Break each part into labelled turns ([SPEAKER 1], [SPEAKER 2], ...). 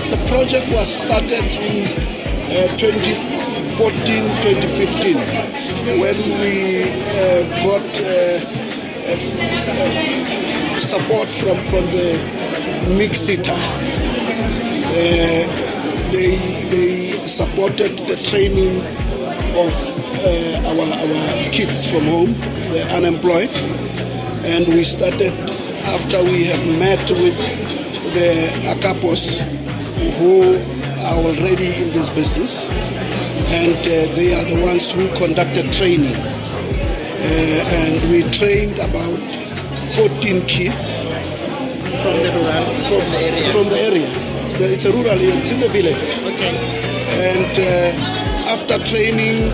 [SPEAKER 1] The project was started in 2014-2015 when we got support from the Mixita. They supported the training of our kids from home, the unemployed, and we started after we have met with the AKAPOs who are already in this business, and they are the ones who conducted training, and we trained about 14 kids
[SPEAKER 2] from the rural,
[SPEAKER 1] from the area. It's a rural area, it's in the village.
[SPEAKER 2] Okay.
[SPEAKER 1] And after training,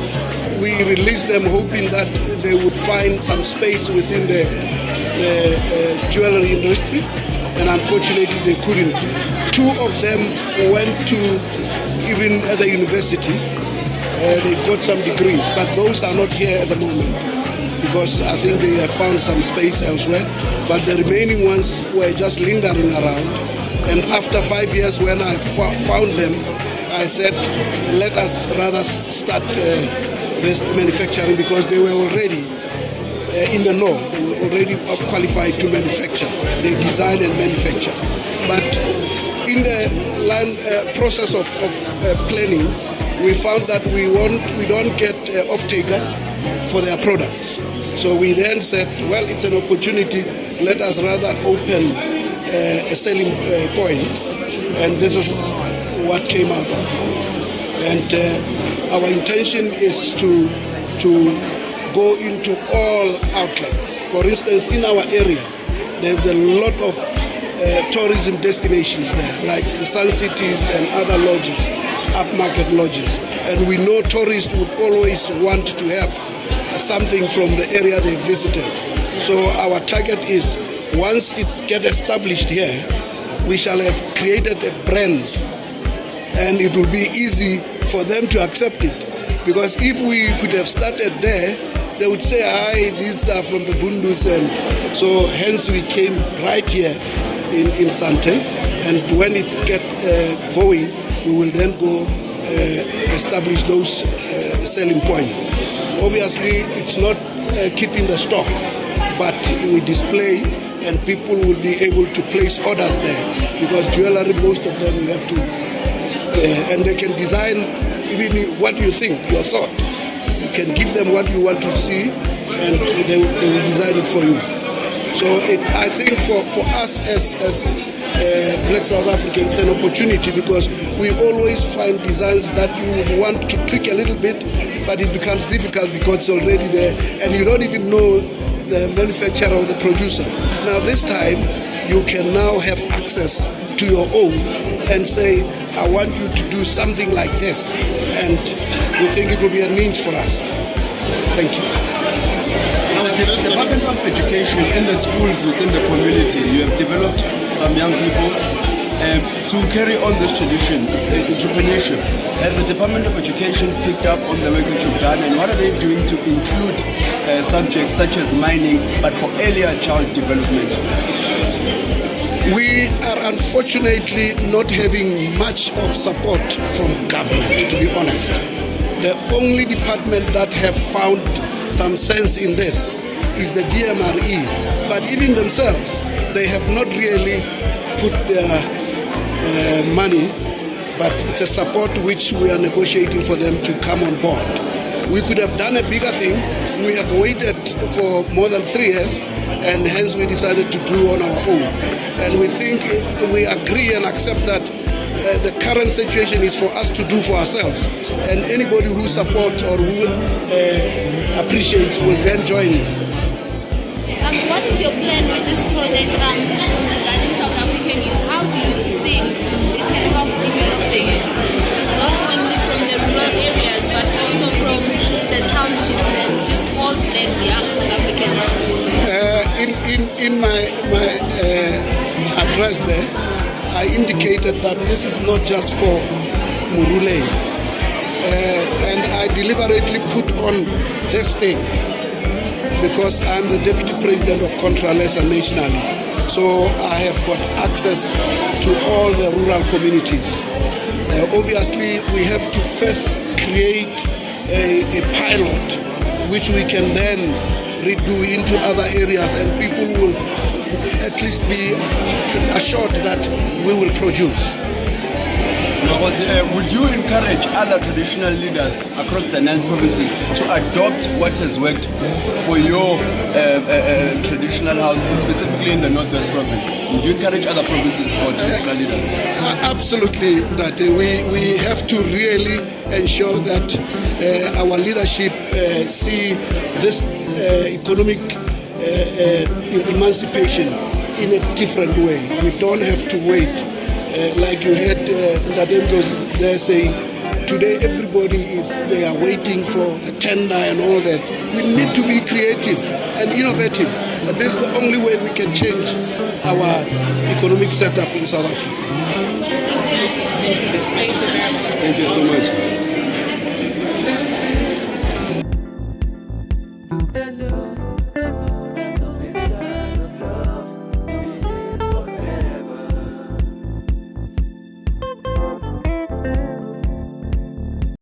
[SPEAKER 1] we released them hoping that they would find some space within the jewelry industry, and unfortunately they couldn't. Two of them went to even at the university. They got some degrees, but those are not here at the moment because I think they have found some space elsewhere. But the remaining ones were just lingering around. And after 5 years, when I found them, I said, let us rather start this manufacturing, because they were already in the know. They were already qualified to manufacture. They design and manufacture. But in the process of planning, we found that we don't get off-takers for their products. So we then said, well, it's an opportunity. Let us rather open a selling point, and this is what came out of now. And our intention is to go into all outlets. For instance, in our area, there's a lot of tourism destinations there, like the Sun Cities and other lodges, upmarket lodges. And we know tourists would always want to have something from the area they visited. So our target is, once it gets established here, we shall have created a brand, and it will be easy for them to accept it. Because if we could have started there, they would say, hi, these are from the Bundus. And so hence we came right here in Santen. And when it gets going, we will then go establish those selling points. Obviously, it's not keeping the stock, but we display, and people will be able to place orders there, because jewelry, most of them you have to, and they can design even what you think, your thought. You can give them what you want to see, and they will design it for you. So I think for us as Black South Africans, it's an opportunity, because we always find designs that you would want to tweak a little bit, but it becomes difficult because it's already there, and you don't even know the manufacturer or the producer. Now this time, you can now have access to your own and say, I want you to do something like this, and we think it will be a means for us. Thank you.
[SPEAKER 3] The Department of Education in the schools within the community, you have developed some young people to carry on this tradition. It's entrepreneurship. Has the Department of Education picked up on the work that you've done, and what are they doing to include subjects such as mining, but for earlier child development?
[SPEAKER 1] We are unfortunately not having much of support from government, to be honest. The only department that have found some sense in this is the DMRE, but even themselves, they have not really put their money, but it's a support which we are negotiating for them to come on board. We could have done a bigger thing. We have waited for more than 3 years, and hence we decided to do on our own. And we think, we agree and accept that the current situation is for us to do for ourselves. And anybody who supports or who appreciates will then join in.
[SPEAKER 4] What is your plan with this project regarding South African youth? How do you think it can help develop the youth? Not only from the rural areas, but also from the townships and just all Black young South Africans.
[SPEAKER 1] In my address there, I indicated that this is not just for Murule. And I deliberately put on this thing because I'm the Deputy President of Contralesa nationally. So I have got access to all the rural communities. Obviously, we have to first create a pilot which we can then redo into other areas, and people will at least be assured that we will produce.
[SPEAKER 3] Would you encourage other traditional leaders across the 9 provinces to adopt what has worked for your traditional house, specifically in the Northwest province? Would you encourage other provinces or traditional leaders?
[SPEAKER 1] Absolutely, that we have to really ensure that our leadership see this economic emancipation in a different way. We don't have to wait. Like you heard Dibanye Jewellers there saying, today everybody they are waiting for a tender and all that. We need to be creative and innovative. And this is the only way we can change our economic setup in South Africa.
[SPEAKER 2] Thank you very much.
[SPEAKER 3] Thank you so much.